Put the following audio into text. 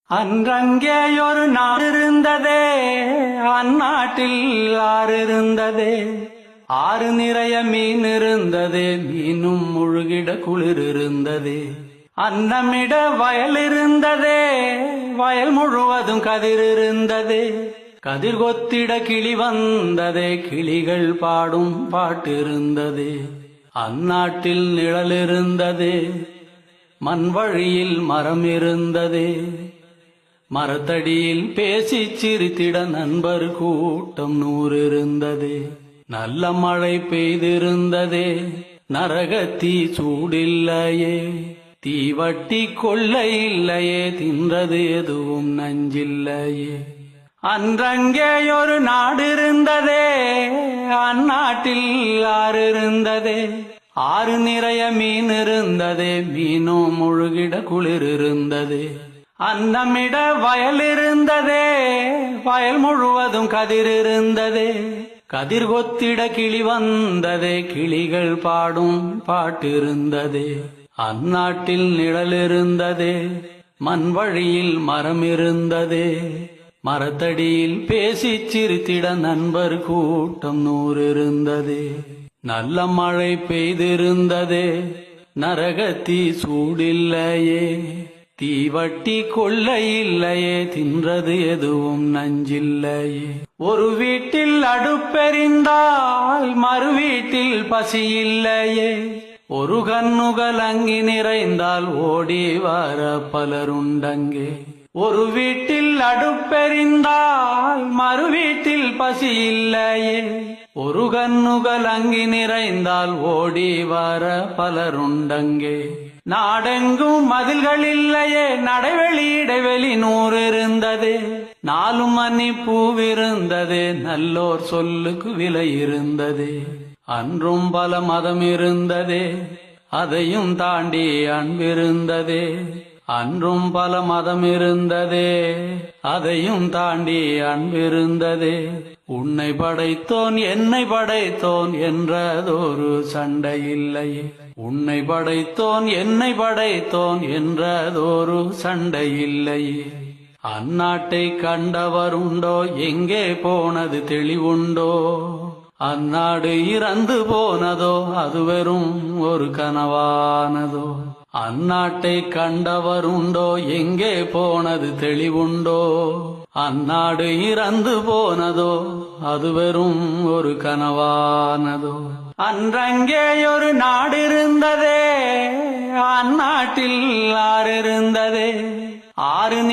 அன்றங்கேயொரு நாடிருந்ததே, அந்நாட்டில் ஆறிருந்ததே. ஆறு நிறைய மீன் இருந்ததே, மீனும் முழுகிட குளிர் இருந்ததே. அன்னமிட வயல் இருந்ததே, வயல் முழுவதும் கதிர் இருந்ததே. கதிர் கொத்திட கிளி வந்ததே, கிளிகள் பாடும் பாட்டு இருந்ததே. அந்நாட்டில் நிழல் இருந்ததே, மண் வழியில் மரம் இருந்ததே. மரத்தடியில் பேசி சிரித்திட நண்பர் கூட்டம் 100 இருந்ததே. நல்ல மழை பெய்திருந்ததே, நரகத்தீ சூடில்லையே. தீவட்டி கொள்ளை இல்லையே, தின்றது எதுவும் நஞ்சில்லையே. அன்றங்கேயொரு நாடிருந்ததே, அந்நாட்டில் ஆறு இருந்ததே. ஆறு நிறைய மீன் இருந்ததே, மீனும் முழுகிட குளிர் இருந்ததே. அன்னமிட வயல் இருந்ததே, வயல் முழுவதும் கதிர் இருந்ததே. கதிர் கொத்திட கிளி வந்ததே, கிளிகள் பாடும் பாட்டு இருந்ததே. அந்நாட்டில் நிழல் இருந்ததே, மண் வழியில் மரம் இருந்ததே. மரத்தடியில் பேசி சிரித்திட நண்பர் கூட்டம் 100 இருந்ததே. நல்ல மழை பெய்திருந்ததே, நரகத்தீ சூடில்லையே. தீவட்டி கொள்ளை இல்லையே, தின்றது எதுவும் நஞ்சில்லையே. ஒரு வீட்டில் அடுப்பெறிந்தால் மறு வீட்டில் பசி இல்லையே. ஒரு கண்ணுகள் அங்கி நிறைந்தால் ஓடி வர பலருண்டங்கே. ஒரு வீட்டில் அடுப்பெறிந்தால் மறு வீட்டில் பசி இல்லையே. ஒரு கண்ணுகள் அங்கி நிறைந்தால் ஓடி வர பலருண்டங்கே. நாடெங்கும் மதில்கள் இல்லையே, நடைவெளி இடைவெளி 100 இருந்ததே. 4 மணி பூவிருந்ததே, நல்லோர் சொல்லுக்கு விலை இருந்ததே. அன்றும் பல மதம் இருந்ததே, அதையும் தாண்டி அன்பிருந்ததே. அன்றும் பல மதம் இருந்ததே, அதையும் தாண்டி அன்பிருந்ததே. உன்னை படைத்தோன் என்னை படைத்தோன் என்றதொரு சண்டை இல்லையே. உன்னை படைத்தோன் என்னை படைத்தோன் என்றதொரு சண்டை இல்லையே. அந்நாட்டை கண்டவருண்டோ, எங்கே போனது தெளிவுண்டோ. அந்நாடு இறந்து போனதோ, அது வெறும் ஒரு கனவானதோ. அந்நாட்டை கண்டவருண்டோ, எங்கே போனது தெளிவுண்டோ. அந்நாடு இறந்து போனதோ, அது வெறும் ஒரு கனவானதோ. அன்றங்கேயொரு நாடிருந்ததே, அந்நாட்டில் ஆறு இருந்ததே. ஆறு